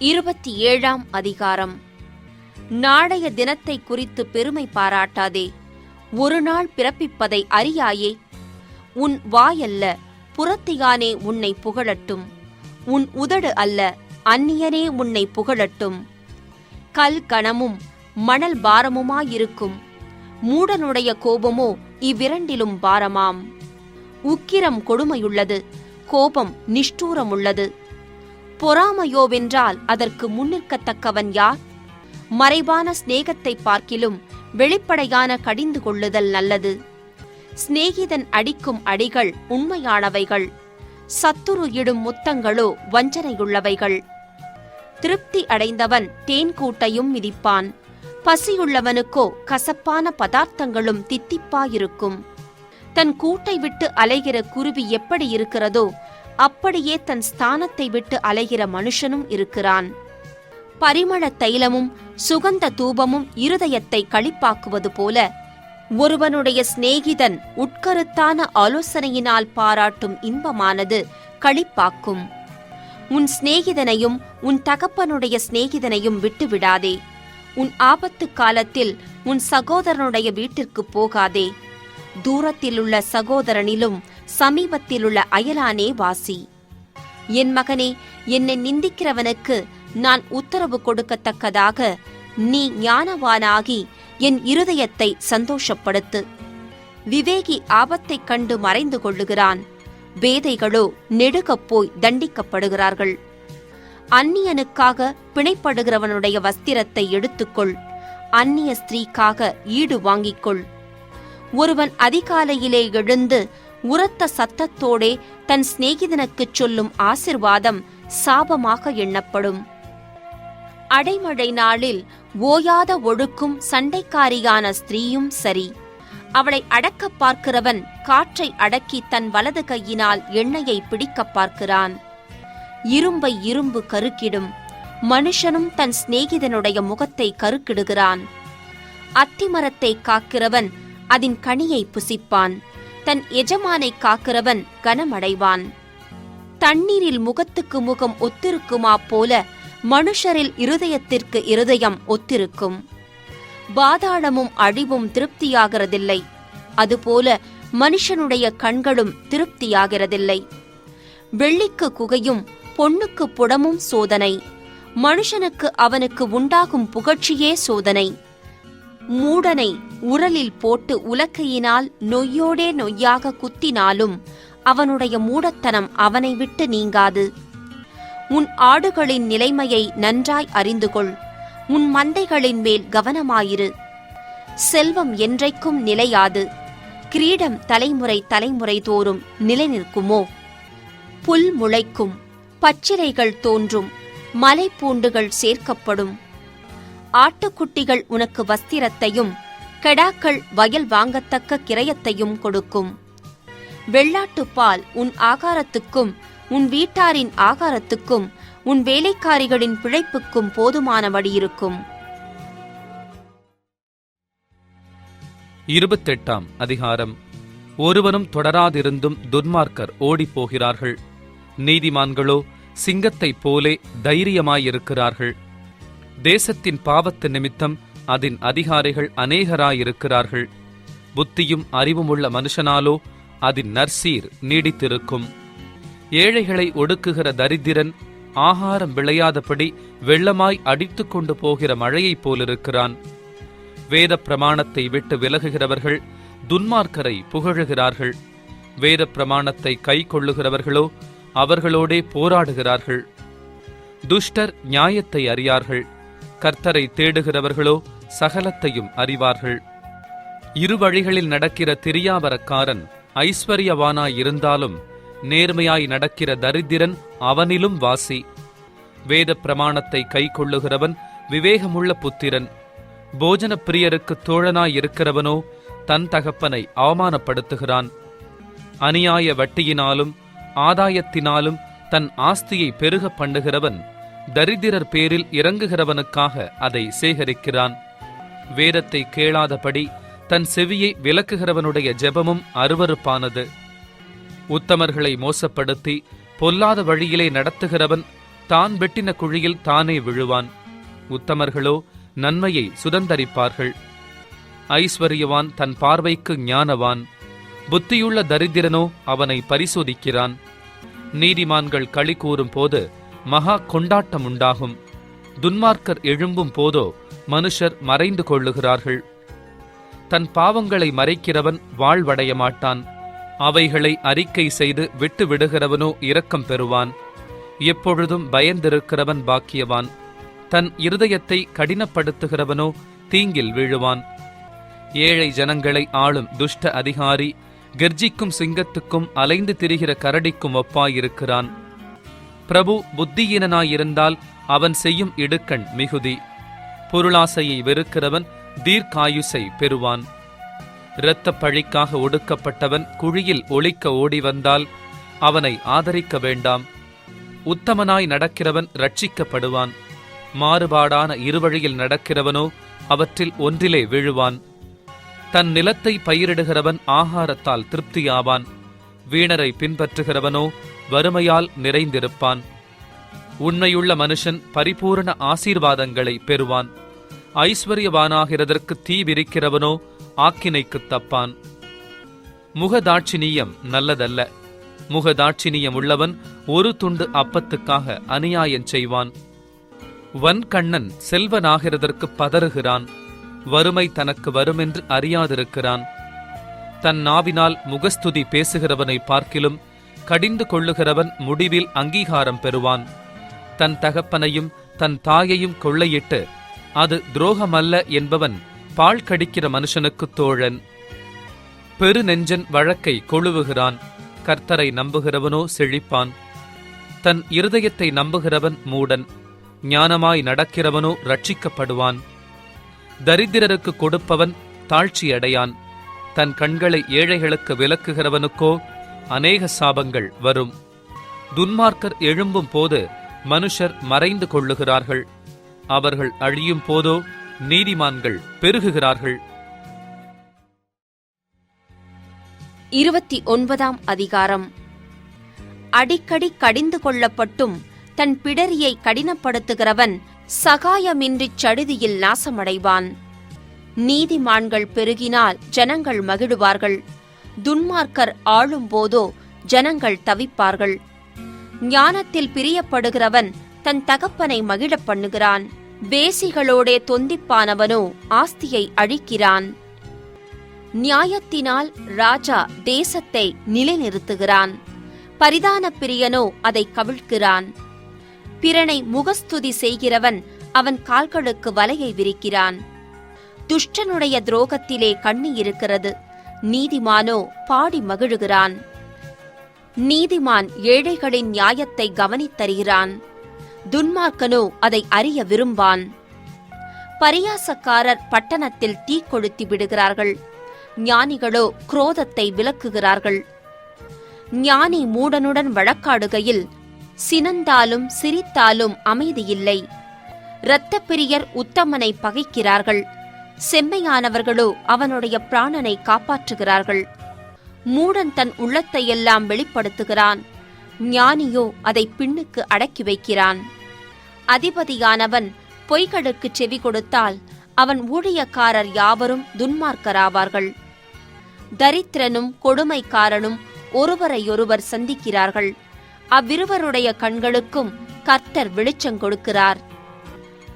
27ஆம் அதிகாரம். நாளைய தினத்தை குறித்து பெருமை பாராட்டாதே, ஒரு நாள் பிறப்பிப்பதை அறியாயே. உன் வாயல்ல, புறத்தியானே உன்னை புகழட்டும். உன் உதடு அல்ல, அந்நியனே உன்னை புகழட்டும். கல் கணமும் மணல் பாரமுமாயிருக்கும், மூடனுடைய கோபமோ இவ்விரண்டிலும் பாரமாம். உக்கிரம் கொடுமையுள்ளது, கோபம் நிஷ்டூரமுள்ளது. பொறாமையோவென்றால் அதற்கு முன்னிற்கத்தக்கவன் யார்? மறைவான சிநேகத்தை பார்க்கிலும் வெளிப்படையான கடிந்து கொள்ளுதல் நல்லது. சிநேகிதன் அடிக்கும் அடிகள் உண்மையானவைகள், சத்துரு இடும் முத்தங்களோ வஞ்சனையுள்ளவைகள். திருப்தி அடைந்தவன் தேன்கூட்டையும் மிதிப்பான், பசியுள்ளவனுக்கோ கசப்பான பதார்த்தங்களும் தித்திப்பாயிருக்கும். தன் கூட்டை விட்டு அலைகிற குருவி எப்படி இருக்கிறதோ அப்படியே தன் ஸ்தானத்தை விட்டு அலைகிற மனுஷனும் இருக்கிறான். பரிமள தைலமும் சுகந்த தூபமும் இருதயத்தை களிப்பாக்குவது போல ஒருவனுடைய சிநேகிதன் உட்கருத்தான ஆலோசனையினால் பாராட்டும் இன்பமானது களிப்பாக்கும். உன் சிநேகிதனையும் உன் தகப்பனுடைய சிநேகிதனையும் விட்டுவிடாதே. உன் ஆபத்து காலத்தில் உன் சகோதரனுடைய வீட்டிற்கு போகாதே. தூரத்திலுள்ள சகோதரனிலும் சமீபத்திலுள்ள அயலானே வாசி. என் மகனே, என்னை நிந்திக்கிறவனுக்கு நான் உத்தரவு கொடுக்கத்தக்கதாக நீ ஞானவானாகி என் இருதயத்தை சந்தோஷப்படுத்து. விவேகி ஆபத்தைக் கண்டு மறைந்து கொள்ளுகிறான், பேதைகளோ நெடுகப் போய் தண்டிக்கப்படுகிறார்கள். அந்நியனுக்காக பிணைப்படுகிறவனுடைய வஸ்திரத்தை எடுத்துக்கொள், அந்நிய ஸ்திரீக்காக ஈடு வாங்கிக்கொள். ஒருவன் அதிகாலையிலே எழுந்து உரத்த சத்தத்தோடே தன் சிநேகிதனுக்குச் சொல்லும் ஆசிர்வாதம் சாபமாக எண்ணப்படும். அடைமழை நாளில் ஓயாத ஒழுக்கும் சண்டைக்காரியான ஸ்திரீயும் சரி. அவளை அடக்கப் பார்க்கிறவன் காற்றை அடக்கி தன் வலது கையினால் எண்ணெயை பிடிக்கப் பார்க்கிறான். இரும்பை இரும்பு கருக்கிடும், மனுஷனும் தன் சிநேகிதனுடைய முகத்தை கருக்கிடுகிறான். அத்திமரத்தை காக்கிறவன் அதன் கனியை புசிப்பான், தன் எஜமானை காக்கிறவன் கனமடைவான். தண்ணீரில் முகத்துக்கு முகம் ஒத்திருக்குமா போல மனுஷரில் இருதயத்திற்கு இருதயம் ஒத்திருக்கும். பாதாளமும் அழிவும் திருப்தியாகிறதில்லை, அதுபோல மனுஷனுடைய கண்களும் திருப்தியாகிறதில்லை. வெள்ளிக்கு குகையும் பொன்னுக்கு புடமும் சோதனை, மனுஷனுக்கு அவனுக்கு உண்டாகும் புகழ்ச்சியே சோதனை. மூடனை உரலில் போட்டு உலக்கையினால் நொய்யோடே நொய்யாக குத்தினாலும் அவனுடைய மூடத்தனம் அவனை விட்டு நீங்காது. உன் ஆடுகளின் நிலைமையை நன்றாய் அறிந்துகொள், உன் மந்தைகளின் மேல் கவனமாயிரு. செல்வம் என்றைக்கும் நிலையாது, கிரீடம் தலைமுறை தலைமுறை தோறும் நிலை நிற்குமோ? புல் முளைக்கும், பச்சிலைகள் தோன்றும், மலைப்பூண்டுகள் சேர்க்கப்படும். ஆட்டுக்குட்டிகள் உனக்கு வஸ்திரத்தையும் கெடாக்கள் வயல் வாங்கத்தக்க கிரயத்தையும் கொடுக்கும். வெள்ளாட்டுப்பால் உன் ஆகாரத்துக்கும் உன் வீட்டாரின் ஆகாரத்துக்கும் உன் வேலைக்காரிகளின் பிழைப்புக்கும் போதுமானபடி இருக்கும். 28ஆம் அதிகாரம். ஒருவனும் தொடராதிருந்தும் துன்மார்க்கர் ஓடிப்போகிறார்கள், நீதிமான்களோ சிங்கத்தைப் போலே தைரியமாயிருக்கிறார்கள். தேசத்தின் பாவத்து நிமித்தம் அதன் அதிகாரிகள் அநேகராயிருக்கிறார்கள். புத்தியும் அறிவுமுள்ள மனுஷனாலோ அதன் நற்சீர் நீடித்திருக்கும். ஏழைகளை ஒடுக்குகிற தரித்திரன் ஆகாரம் விளையாதபடி வெள்ளமாய் அடித்து கொண்டு போகிற மழையைப் போலிருக்கிறான். வேத பிரமாணத்தை விட்டு விலகுகிறவர்கள் துன்மார்க்கரை புகழுகிறார்கள். வேத பிரமாணத்தை கை கொள்ளுகிறவர்களோ அவர்களோடே போராடுகிறார்கள். துஷ்டர் நியாயத்தை அறியார்கள், கர்த்தரை தேடுகிறவர்களோ சகலத்தையும் அறிவார்கள். இரு வழிகளில் நடக்கிற திரியாவரக்காரன் ஐஸ்வர்யவானாயிருந்தாலும் நேர்மையாய் நடக்கிற தரித்திரன் அவனிலும் வாசி. வேத பிரமாணத்தை கை கொள்ளுகிறவன் விவேகமுள்ள புத்திரன். போஜன பிரியருக்கு தோழனாயிருக்கிறவனோ தன் தகப்பனை அவமானப்படுத்துகிறான். அநியாய வட்டியினாலும் ஆதாயத்தினாலும் தன் ஆஸ்தியை பெருக பண்ணுகிறவன் தரித்திரர் பேரில் இறங்குகிறவனுக்காக அதை சேகரிக்கிறான். வேதத்தை கேளாதபடி தன் செவியை விலக்குகிறவனுடைய ஜெபமும் அருவருப்பானது. உத்தமர்களை மோசப்படுத்தி பொல்லாத வழியிலே நடத்துகிறவன் தான் வெட்டின குழியில் தானே விழுவான். உத்தமர்களோ நன்மையை சுதந்தரிப்பார்கள். ஐஸ்வர்யவான் தன் பார்வைக்கு ஞானவான். புத்தியுள்ள தரித்திரனோ அவனை பரிசோதிக்கிறான். நீதிமான்கள் களி கூறும் போது மகா கொண்டாட்டம் உண்டாகும். துன்மார்க்கர் எழும்பும் போதோ மனுஷர் மறைந்து கொள்ளுகிறார்கள். தன் பாவங்களை மறைக்கிறவன் வாழ்வடைய மாட்டான். அவைகளை அறிக்கை செய்து விட்டு விடுகிறவனோ இரக்கம் பெறுவான். எப்பொழுதும் பயந்திருக்கிறவன் பாக்கியவான். தன் இருதயத்தை கடினப்படுத்துகிறவனோ தீங்கில் வீழுவான். ஏழை ஜனங்களை ஆளும் துஷ்ட அதிகாரி கர்ஜிக்கும் சிங்கத்துக்கும் அலைந்து திரிகிற கரடிக்கும் ஒப்பாயிருக்கிறான். பிரபு புத்தியீனனாயிருந்தால் அவன் செய்யும் இடுக்கண் மிகுதி. பொருளாசையை வெறுக்கிறவன் தீர்க்காயுசை பெறுவான். இரத்தப் பழிக்காக ஒடுக்கப்பட்டவன் குழியில் ஒளிக்க ஓடி வந்தால் அவனை ஆதரிக்க வேண்டாம். உத்தமனாய் நடக்கிறவன் ரட்சிக்கப்படுவான். மாறுபாடான இருவழியில் நடக்கிறவனோ அவற்றில் ஒன்றிலே விழுவான். தன் நிலத்தை பயிரிடுகிறவன் ஆகாரத்தால் திருப்தியாவான். வீணரை பின்பற்றுகிறவனோ வறுமையால் நிறைந்திருப்பான். உண்மையுள்ள மனுஷன் பரிபூரண ஆசீர்வாதங்களை பெறுவான். ஐஸ்வர்யவானாகிறதற்கு தீ விரிக்கிறவனோ ஆக்கினைக்குத் தப்பான். முகதாட்சிணியம் நல்லதல்ல. முகதாட்சிணியம் உள்ளவன் ஒரு துண்டு அப்பத்துக்காக அநியாயம் செய்வான். வன்கண்ணன் செல்வனாகிறதற்கு பதறுகிறான். வறுமை தனக்கு வருமென்று அறியாதிருக்கிறான். தன் நாவினால் முகஸ்துதி பேசுகிறவனை பார்க்கிலும் கடிந்து கொள்ளுகிறவன் முடிவில் அங்கீகாரம் பெறுவான். தன் தகப்பனையும் தன் தாயையும் கொள்ளையிட்டு அது துரோகமல்ல என்பவன் பால் கடிக்கிற மனுஷனுக்கு தோழன். பெருநெஞ்சன் வழக்கை கொழுவுகிறான். கர்த்தரை நம்புகிறவனோ செழிப்பான். தன் இருதயத்தை நம்புகிறவன் மூடன். ஞானமாய் நடக்கிறவனோ ரட்சிக்கப்படுவான். தரித்திரருக்கு கொடுப்பவன் தாழ்ச்சியடையான். தன் கண்களை ஏழைகளுக்கு விலக்குகிறவனுக்கோ அநேக சாபங்கள் வரும். துன்மார்க்கர் எழும்பும் போது மனுஷர் மறைந்து கொள்ளுகிறார்கள். அவர்கள் அழியும் போதோ நீதிமான்கள் பெருகுகிறார்கள். 29ஆம் அதிகாரம். அடிக்கடி கடிந்து கொள்ளப்பட்டும் தன் பிடரியை கடினப்படுத்துகிறவன் சகாயமின்றிச் சடுதியில் நாசமடைவான். நீதிமான்கள் பெருகினால் ஜனங்கள் மகிழுவார்கள். துன்மார்க்கர் ஆளும்போதோ ஜனங்கள் தவிப்பார்கள். ஞானத்தில் பிரியப்படுகிறவன் தன் தகப்பனை மகிழப் பண்ணுகிறான். வேசிகளோடே தொந்திப்பானவனோ ஆஸ்தியை அழிக்கிறான். நியாயத்தினால் ராஜா தேசத்தை நிலைநிறுத்துகிறான். பரிதான பிரியனோ அதை கவிழ்க்கிறான். பிறனை முகஸ்துதி செய்கிறவன் அவன் கால்களுக்கு வலையை விரிக்கிறான். துஷ்டனுடைய துரோகத்திலே கண்ணி இருக்கிறது. நீதிமானோ பாடி மகிழுகிறான். நீதிமான் ஏழைகளின் நியாயத்தை கவனித்தருகிறான். துன்மார்க்கனோ அதை அறிய விரும்பான். பரியாசக்காரர் பட்டணத்தில் தீ கொளுத்தி விடுகிறார்கள். ஞானிகளோ குரோதத்தை விலக்குகிறார்கள். ஞானி மூடனுடன் வழக்காடுகையில் சினந்தாலும் சிரித்தாலும் அமைதியில்லை. இரத்தப்பிரியர் உத்தமனை பகைக்கிறார்கள். செம்மையானவர்களோ அவனுடைய பிராணனை காப்பாற்றுகிறார்கள். மூடன் தன் உள்ளத்தையெல்லாம் வெளிப்படுத்துகிறான். ஞானியோ அதை பின்னுக்கு அடக்கி வைக்கிறான். அதிபதியானவன் பொய்களுக்கு செவி கொடுத்தால் அவன் ஊழியக்காரர் யாவரும் துன்மார்க்கராவார்கள். தரித்திரனும் கொடுமைக்காரனும் ஒருவரையொருவர் சந்திக்கிறார்கள். அவ்விருவருடைய கண்களுக்கும் கர்த்தர் வெளிச்சம் கொடுக்கிறார்.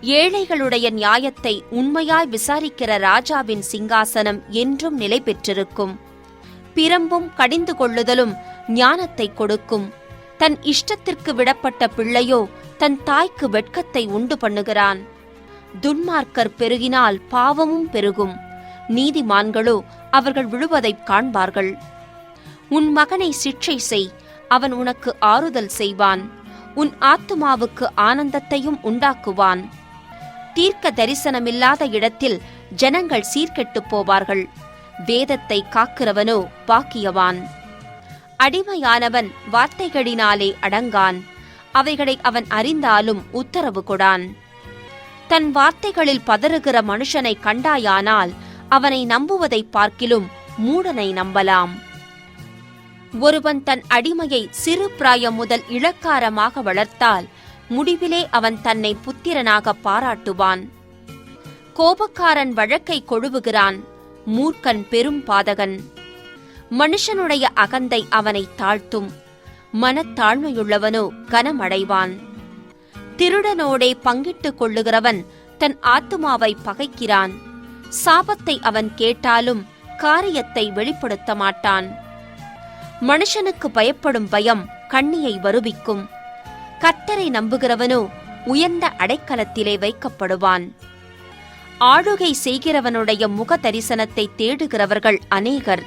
ஏழைகளுடைய நியாயத்தை உண்மையாய் விசாரிக்கிற ராஜாவின் சிங்காசனம் என்றும் நிலை பெற்றிருக்கும். பிரம்பும் கடிந்து கொள்ளுதலும் ஞானத்தை கொடுக்கும். தன் இஷ்டத்திற்கு விடப்பட்ட பிள்ளையோ தன் தாய்க்கு வெட்கத்தை உண்டு பண்ணுகிறான். துன்மார்க்கர் பெருகினால் பாவமும் பெருகும். நீதிமான்களோ அவர்கள் விழுவதைக் காண்பார்கள். உன் மகனை சிட்சை செய், அவன் உனக்கு ஆறுதல் செய்வான். உன் ஆத்துமாவுக்கு ஆனந்தத்தையும் உண்டாக்குவான். தீர்க்க தரிசனமில்லாத இடத்தில் ஜனங்கள் சீர்கெட்டுப் போவார்கள். வேதத்தை காக்கிறவனோ பாக்கியவான். அடிமையானவன் வார்த்தைகளினாலே அடங்கான். அவைகளை அவன் அறிந்தாலும் உத்தரவு கொடான். தன் வார்த்தைகளில் பதறுகிற மனுஷனை கண்டாயானால் அவனை நம்புவதைப் பார்க்கிலும் மூடனை நம்பலாம். ஒருவன் தன் அடிமையை சிறு பிராயம் முதல் இளக்காரமாக வளர்த்தால் முடிவிலே அவன் தன்னை புத்திரனாக பாராட்டுவான். கோபக்காரன் வழக்கை கொழுவுகிறான், மூர்க்கன் பெரும் பாதகன். மனுஷனுடைய அகந்தை அவனை தாழ்த்தும், மனத்தாழ்மையுள்ளவனோ கனமடைவான். திருடனோடே பங்கிட்டுக் கொள்ளுகிறவன் தன் ஆத்துமாவை பகைக்கிறான். சாபத்தை அவன் கேட்டாலும் காரியத்தை வெளிப்படுத்த மாட்டான். மனுஷனுக்கு பயப்படும் பயம் கண்ணியை வருவிக்கும். கர்த்தரை நம்புகிறவனோ உயர்ந்த அடைக்கலத்திலே வைக்கப்படுவான். ஆளுகை செய்கிறவனுடைய முக தரிசனத்தை தேடுகிறவர்கள் அநேகர்,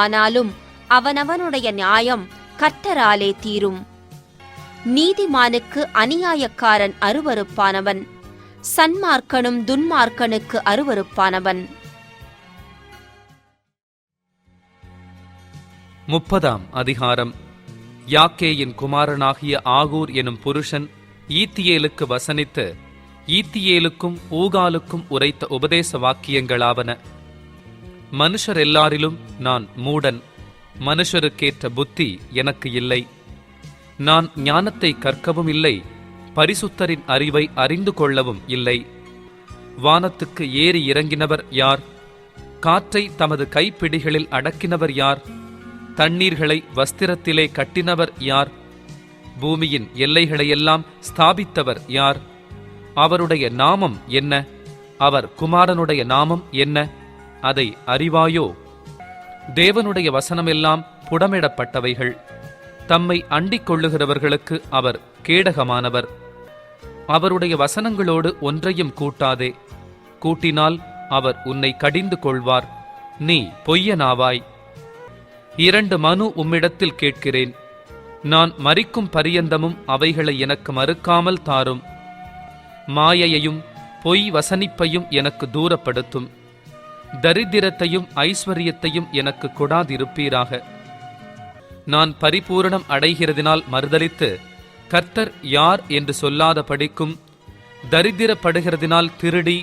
ஆனாலும் அவனவனுடைய நியாயம் கர்த்தராலே தீரும். நீதிமானுக்கு அநியாயக்காரன் அருவருப்பானவன், சன்மார்க்கனும் துன்மார்க்கனுக்கு அருவருப்பானவன். 30 அதிகாரம். யாக்கேயின் குமாரனாகிய ஆகூர் எனும் புருஷன் ஈத்தியேலுக்கு வசனித்து ஈத்தியேலுக்கும் ஊகாலுக்கும் உரைத்த உபதேச வாக்கியங்களாவன. மனுஷர் எல்லாரிலும் நான் மூடன், மனுஷருக்கேற்ற புத்தி எனக்கு இல்லை. நான் ஞானத்தை கற்கவும் இல்லை, பரிசுத்தரின் அறிவை அறிந்து கொள்ளவும் இல்லை. வானத்துக்கு ஏறி இறங்கினவர் யார்? காற்றை தமது கைப்பிடிகளில் அடக்கினவர் யார்? தண்ணீர்களை வஸ்திரத்திலே கட்டினவர் யார்? பூமியின் எல்லைகளையெல்லாம் ஸ்தாபித்தவர் யார்? அவருடைய நாமம் என்ன? அவர் குமாரனுடைய நாமம் என்ன? அதை அறிவாயோ? தேவனுடைய வசனமெல்லாம் புடமிடப்பட்டவைகள். தம்மை அண்டிக் கொள்ளுகிறவர்களுக்கு அவர் கேடகமானவர். அவருடைய வசனங்களோடு ஒன்றையும் கூட்டாதே. கூட்டினால் அவர் உன்னை கடிந்து கொள்வார். நீ பொய்யனாவாய். 2 மனு உம்மிடத்தில் கேட்கிறேன். நான் மரிக்கும் பரியந்தமும் அவைகளை எனக்கு மறுக்காமல் தாரும். மாயையையும் பொய் வசனிப்பையும் எனக்கு தூரப்படுத்தும். தரித்திரத்தையும் ஐஸ்வரியத்தையும் எனக்கு கொடாதிருப்பீராக. நான் பரிபூரணம் அடைகிறதினால் மறுதலித்து கர்த்தர் யார் என்று சொல்லாத படிக்கும், தரித்திரப்படுகிறதினால் திருடி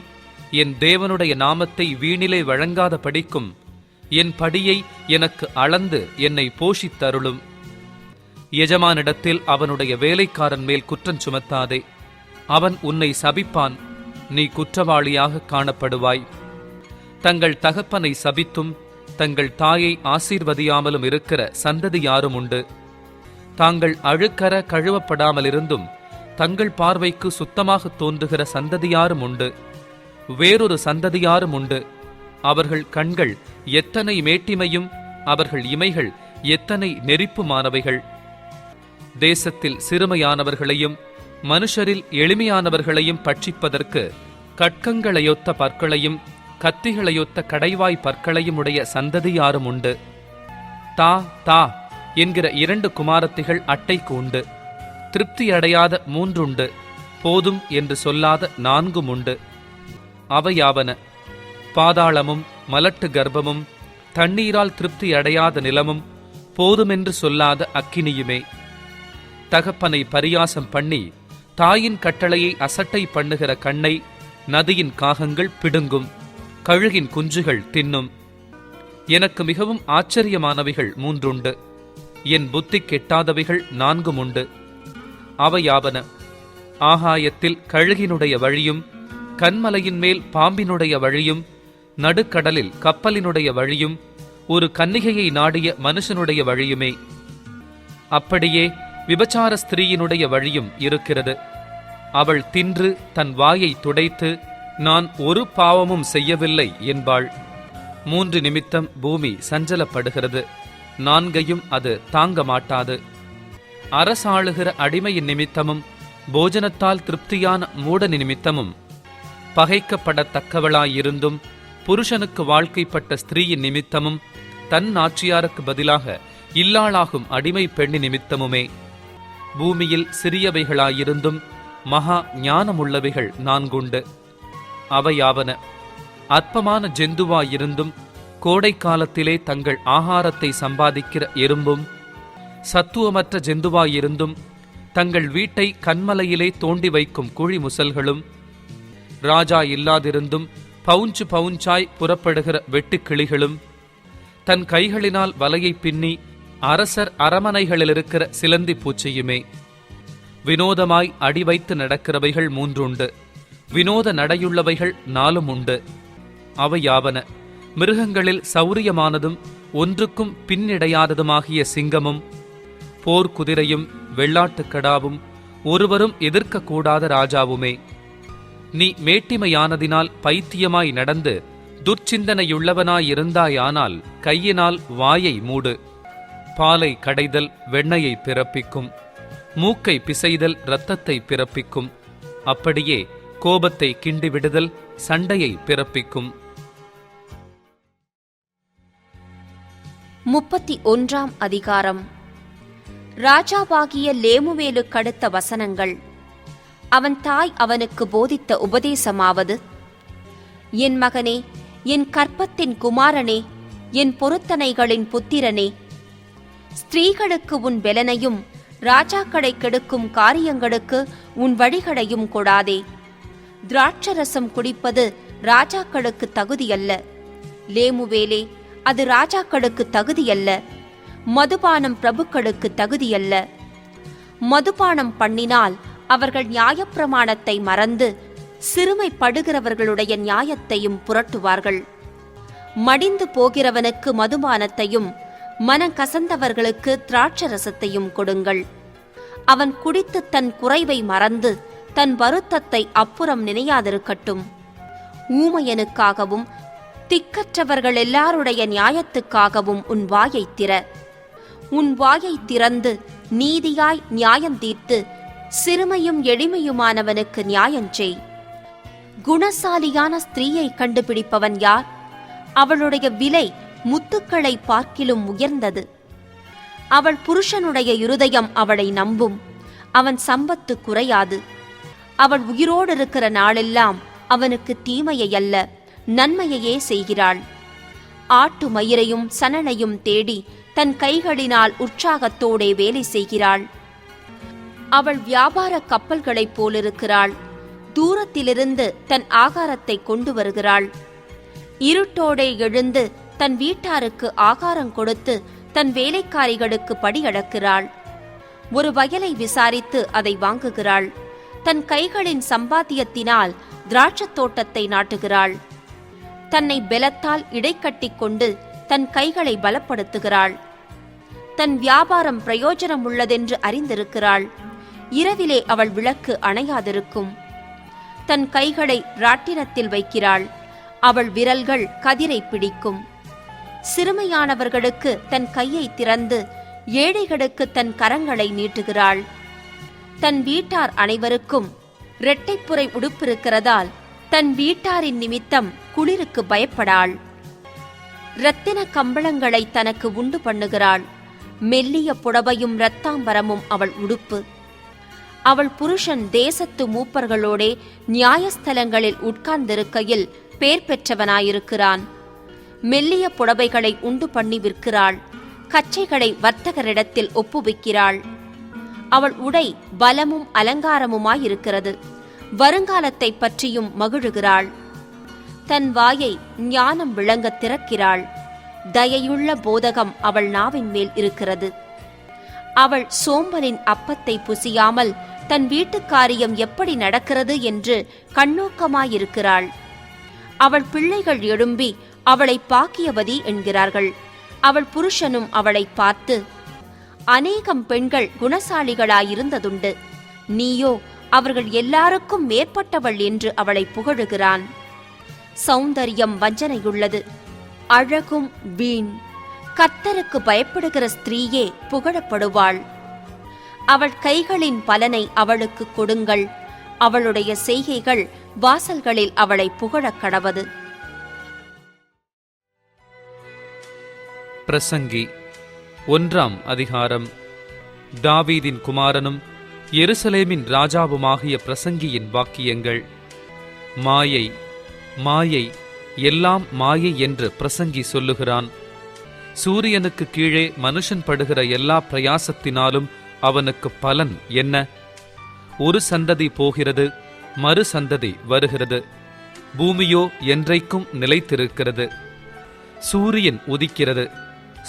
என் தேவனுடைய நாமத்தை வீணிலே வழங்காத படிக்கும் என் படியை எனக்கு அளந்து என்னை போஷித்தருளும். எஜமானிடத்தில் அவனுடைய வேலைக்காரன் மேல் குற்றம் சுமத்தாதே. அவன் உன்னை சபிப்பான், நீ குற்றவாளியாக காணப்படுவாய். தங்கள் தகப்பனை சபித்தும் தங்கள் தாயை ஆசீர்வதியாமலும் இருக்கிற சந்ததி யாரும் உண்டு. தாங்கள் அழுக்கற கழுவப்படாமலிருந்தும் தங்கள் பார்வைக்கு சுத்தமாக தோன்றுகிற சந்ததியாரும் உண்டு. வேறொரு சந்ததியாரும் உண்டு. அவர்கள் கண்கள் எத்தனை மேட்டிமையும் அவர்கள் இமைகள் எத்தனை நெரிப்புமானவைகள். தேசத்தில் சிறுமையானவர்களையும் மனுஷரில் எளிமையானவர்களையும் பட்சிப்பதற்கு கட்கங்களையொத்த பற்களையும் கத்திகளையொத்த கடைவாய் பற்களையும் உடைய சந்ததியாரும் உண்டு. தா தா என்கிற 2 குமாரத்திகள் அட்டைக்கு உண்டு. திருப்தியடையாத 3 உண்டு. போதும் என்று சொல்லாத 4 உண்டு. அவையாவன: பாதாளமும் மலட்டு கர்ப்பமும் தண்ணீரால் திருப்தி அடையாத நிலமும் போதுமென்று சொல்லாத அக்கினியுமே. தகப்பனை பரியாசம் பண்ணி தாயின் கட்டளையை அசட்டை பண்ணுகிற கண்ணை நதியின் காகங்கள் பிடுங்கும், கழுகின் குஞ்சுகள் தின்னும். எனக்கு மிகவும் ஆச்சரியமானவைகள் 3 உண்டு. என் புத்தி கெட்டாதவைகள் 4 உண்டு. அவையாவன: ஆகாயத்தில் கழுகினுடைய வழியும், கன்மலையின் மேல் பாம்பினுடைய வழியும், நடுக்கடலில் கப்பலினுடைய வழியும், ஒரு கன்னிகையை நாடிய மனுஷனுடைய வழியுமே. அப்படியே விபச்சார ஸ்திரீயினுடைய வழியும் இருக்கிறது. அவள் தின்று தன் வாயை துடைத்து, நான் ஒரு பாவமும் செய்யவில்லை என்பாள். 3 நிமித்தம் பூமி சஞ்சலப்படுகிறது, 4ஐயும் அது தாங்க மாட்டாது. அரசாளுகிற அடிமையின் நிமித்தமும் போஜனத்தால் திருப்தியான மூடனி நிமித்தமும் பகைக்கப்படத்தக்கவளாயிருந்தும் புருஷனுக்கு வாழ்க்கைப்பட்ட ஸ்திரீயின் நிமித்தமும் தன் நாச்சியாருக்கு பதிலாக இல்லாளாகும் அடிமை பெண்ணி நிமித்தமுமே. பூமியில் சிறியவைகளாயிருந்தும் மகா ஞானமுள்ளவைகள் 4 உண்டு. அவையாவன: அற்பமான ஜெந்துவாயிருந்தும் கோடை காலத்திலே தங்கள் ஆகாரத்தை சம்பாதிக்கிற எறும்பும், சத்துவமற்ற ஜெந்துவாயிருந்தும் தங்கள் வீட்டை கன்மலையிலே தோண்டி வைக்கும் குழி முசல்களும், ராஜா இல்லாதிருந்தும் பவுஞ்சு பவுஞ்சாய் புறப்படுகிற வெட்டுக்கிளிகளும், தன் கைகளினால் வலையை பின்னி அரசர் அரமனைகளிலிருக்கிற சிலந்தி பூச்சியுமே. வினோதமாய் அடி வைத்து நடக்கிறவைகள் 3 உண்டு. வினோத நடையுள்ளவைகள் 4 உண்டு. அவையாவன: மிருகங்களில் சௌரியமானதும் ஒன்றுக்கும் பின்னிடையாததுமாகிய சிங்கமும், போர்க்குதிரையும், வெள்ளாட்டுக்கடாவும், ஒருவரும் எதிர்க்கக்கூடாத ராஜாவுமே. நீ மேட்டிமையானதினால் பைத்தியமாய் நடந்து துர்ச்சிந்தனையுள்ளவனாயிருந்தாயானால் கையினால் வாயை மூடு. பாலை கடைதல் வெண்ணையை பிறப்பிக்கும், மூக்கை பிசைதல் இரத்தத்தை பிறப்பிக்கும். அப்படியே கோபத்தை கிண்டிவிடுதல் சண்டையை பிறப்பிக்கும். 31ஆம் அதிகாரம். ராஜாவாகிய லேமுவேலுக்கடுத்த வசனங்கள். அவன் தாய் அவனுக்கு போதித்த உபதேசமாவது: என் மகனே, என் கற்பத்தின் குமாரனே, என் பொருத்தனைகளின் புத்திரனே, ஸ்திரீகளுக்கு உன் பெலனையும் ராஜாக்களை கெடுக்கும் காரியங்களுக்கு உன் வழிகளையும் கொடாதே. திராட்சரசம் குடிப்பது ராஜாக்களுக்கு தகுதியல்ல. லேமுவேலே, அது ராஜாக்களுக்கு தகுதியல்ல. மதுபானம் பிரபுக்களுக்கு தகுதியல்ல. மதுபானம் பண்ணினால் அவர்கள் நியாயப்பிரமாணத்தை மறந்து சிறுமைப்படுகிறவர்களுடைய நியாயத்தையும் புரட்டுவார்கள். மடிந்து போகிறவனுக்கு மதுபானத்தையும் மனங்கசந்தவர்களுக்கு திராட்சரசத்தையும் கொடுங்கள். அவன் குடித்து தன் குறைவை மறந்து தன் வருத்தத்தை அப்புறம் நினையாதிருக்கட்டும். ஊமையனுக்காகவும் திக்கற்றவர்கள் எல்லாருடைய நியாயத்துக்காகவும் உன் வாயைத் திற. உன் வாயைத் திறந்து நீதியாய் நியாயம் தீர்த்து சிறுமையும் எளிமையுமானவனுக்கு நியாயஞ்செய். குணசாலியான ஸ்திரீயை கண்டுபிடிப்பவன் யார்? அவளுடைய விலை முத்துக்களை பார்க்கிலும் உயர்ந்தது. அவள் புருஷனுடைய இருதயம் அவளை நம்பும். அவன் சம்பத்து குறையாது. அவள் உயிரோடு இருக்கிற நாளெல்லாம் அவனுக்கு தீமையை அல்ல, நன்மையையே செய்கிறாள். ஆட்டு மயிரையும் சணலையும் தேடி தன் கைகளினால் உற்சாகத்தோடே வேலை செய்கிறாள். அவள் வியாபார கப்பல்களைப் போலிருக்கிறாள். தூரத்திலிருந்து தன் ஆகாரத்தை கொண்டு வருகிறாள். இருட்டோடே எழுந்து தன் வீட்டாருக்கு ஆகாரம் கொடுத்து தன் வேலைக்காரிகளுக்கு படியளக்கிறாள். ஒரு வயலை விசாரித்து அதை வாங்குகிறாள். தன் கைகளின் சம்பாத்தியத்தினால் திராட்சத் தோட்டத்தை நாட்டுகிறாள். தன்னை பெலத்தால் இடைக்கட்டிக் கொண்டு தன் கைகளை பலப்படுத்துகிறாள். தன் வியாபாரம் பிரயோஜனம் உள்ளதென்று அறிந்திருக்கிறாள். இரவிலே அவள் விளக்கு அணையாதிருக்கும். தன் கைகளை ராட்டினத்தில் வைக்கிறாள். அவள் விரல்கள் கதிரை பிடிக்கும். சிறுமையானவர்களுக்கு தன் கையை திறந்து ஏழைகளுக்கு தன் கரங்களை நீட்டுகிறாள். தன் வீட்டார் அனைவருக்கும் இரட்டைப்புரை உடுப்பிருக்கிறதால் தன் வீட்டாரின் நிமித்தம் குளிருக்கு பயப்படாள். இரத்தின கம்பளங்களை தனக்கு உண்டு பண்ணுகிறாள். மெல்லிய புடவையும் இரத்தாம்பரமும் அவள் உடுப்பு. அவள் புருஷன் தேசத்து மூப்பர்களோடே நியாயஸ்தலங்களில் உட்கார்ந்திருக்கையில் பேர் பெற்றவனாயிருக்கிறான். மெல்லிய புடவைகளை உண்டு பண்ணி விற்கிறாள். கச்சைகளை வர்த்தகரிடத்தில் ஒப்புவிக்கிறாள். அவள் உடை பலமும் அலங்காரமுமாயிருக்கிறது. வருங்காலத்தை பற்றியும் மகிழுகிறாள். தன் வாயை ஞானம் விளங்க திறக்கிறாள். தயையுள்ள போதகம் அவள் நாவின் மேல் இருக்கிறது. அவள் சோம்பலின் அப்பத்தை புசியாமல் தன் வீட்டு காரியம் எப்படி நடக்கிறது என்று கண்ணோக்கமாயிருக்கிறாள். அவள் பிள்ளைகள் எழும்பி அவளை பாக்கியவதி என்கிறார்கள். அவள் புருஷனும் அவளை பார்த்து, அநேகம் பெண்கள் குணசாலிகளாயிருந்ததுண்டு, நீயோ அவர்கள் எல்லாருக்கும் மேற்பட்டவள் என்று அவளை புகழுகிறான். சௌந்தரியம் வஞ்சனையுள்ளது, அழகும் வீண். கர்த்தருக்கு பயப்படுகிற ஸ்திரீயே புகழப்படுவாள். அவள் கைகளின் பலனை அவளுக்கு கொடுங்கள். அவளுடைய செய்கைகள் வாசல்களில் அவளை புகழக் கடவது. பிரசங்கி 1ஆம் அதிகாரம். தாவீதின் குமாரனும் எருசலேமின் ராஜாவுமாகிய பிரசங்கியின் வாக்கியங்கள். மாயை, மாயை, எல்லாம் மாயை என்று பிரசங்கி சொல்லுகிறான். சூரியனுக்கு கீழே மனுஷன் படுகிற எல்லா பிரயாசத்தினாலும் அவனுக்கு பலன் என்ன? ஒரு சந்ததி போகிறது, மறு சந்ததி வருகிறது. பூமியோ என்றைக்கும் நிலைத்திருக்கிறது. சூரியன் உதிக்கிறது,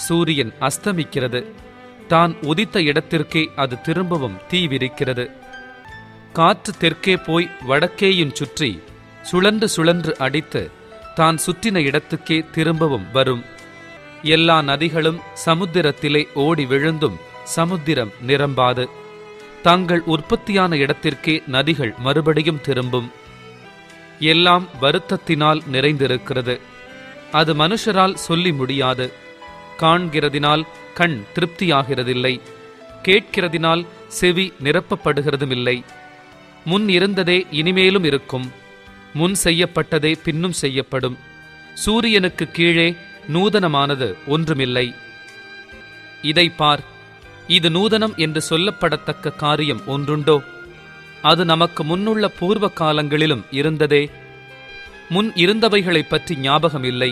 சூரியன் அஸ்தமிக்கிறது. தான் உதித்த இடத்திற்கே அது திரும்பவும் தீவிரிக்கிறது. காற்று தெற்கே போய் வடக்கேயும் சுற்றி சுழன்று சுழன்று அடித்து தான் சுற்றின இடத்துக்கே திரும்பவும் வரும். எல்லா நதிகளும் சமுத்திரத்திலே ஓடி விழுந்தும் சமுத்திரம் நிரம்பாது. தாங்கள் உற்பத்தியான இடத்திற்கே நதிகள் மறுபடியும் திரும்பும். எல்லாம் வருத்தத்தினால் நிறைந்திருக்கிறது. அது மனுஷரால் சொல்லி முடியாது. காண்கிறதினால் கண் திருப்தியாகிறதில்லை, கேட்கிறதினால் செவி நிரப்பப்படுகிறதுமில்லை. முன் இருந்ததே இனிமேலும் இருக்கும், முன் செய்யப்பட்டதே பின்னும் செய்யப்படும். சூரியனுக்கு கீழே நூதனமானது ஒன்றுமில்லை. இதை பார், இது நூதனம் என்று சொல்லப்படத்தக்க காரியம் ஒன்றுண்டோ? அது நமக்கு முன்னுள்ள பூர்வ காலங்களிலும் இருந்ததே. முன் இருந்தவைகளைப் பற்றி ஞாபகம் இல்லை,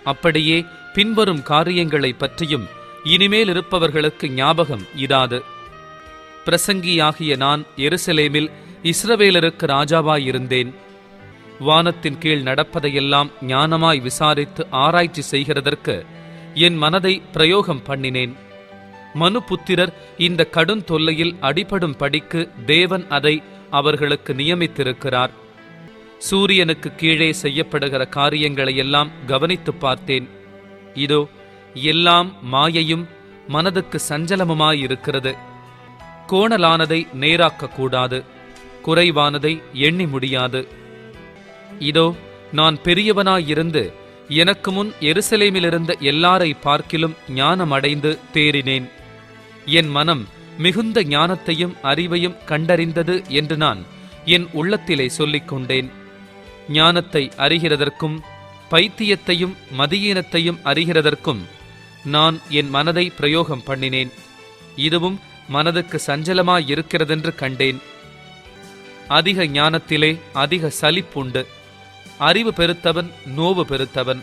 அப்படியே பின்வரும் காரியங்களைப் பற்றியும் இனிமேல் இருப்பவர்களுக்கு ஞாபகம் இராது. பிரசங்கியாகிய நான் எருசலேமில் இஸ்ரவேலருக்கு ராஜாவாயிருந்தேன். வானத்தின் கீழ் நடப்பதையெல்லாம் ஞானமாய் விசாரித்து ஆராய்ச்சி செய்கிறதற்கு என் மனதை பிரயோகம் பண்ணினேன். மனுபுத்திரர் இந்த கடும் தொல்லையில் அடிபடும் படிக்கு தேவன் அதை அவர்களுக்கு நியமித்திருக்கிறார். சூரியனுக்கு கீழே செய்யப்படுகிற காரியங்களையெல்லாம் கவனித்து பார்த்தேன். இதோ எல்லாம் மாயையும் மனதுக்கு சஞ்சலமுமாயிருக்கிறது. கோணலானதை நேராக்கக்கூடாது, குறைவானதை எண்ணி முடியாது. இதோ நான் பெரியவனாயிருந்து எனக்கு முன் எருசலேமிலிருந்த எல்லாரை பார்க்கிலும் ஞானமடைந்து தேறினேன். என் மனம் மிகுந்த ஞானத்தையும் அறிவையும் கண்டறிந்தது என்று நான் என் உள்ளத்திலே சொல்லிக் கொண்டேன். ஞானத்தை அறிகிறதற்கும் பைத்தியத்தையும் மதியீனத்தையும் அறிகிறதற்கும் நான் என் மனதை பிரயோகம் பண்ணினேன். இதுவும் மனதுக்கு சஞ்சலமாயிருக்கிறதென்று கண்டேன். அதிக ஞானத்திலே அதிக சலிப்புண்டு. அறிவு பெருத்தவன் நோவு பெருத்தவன்.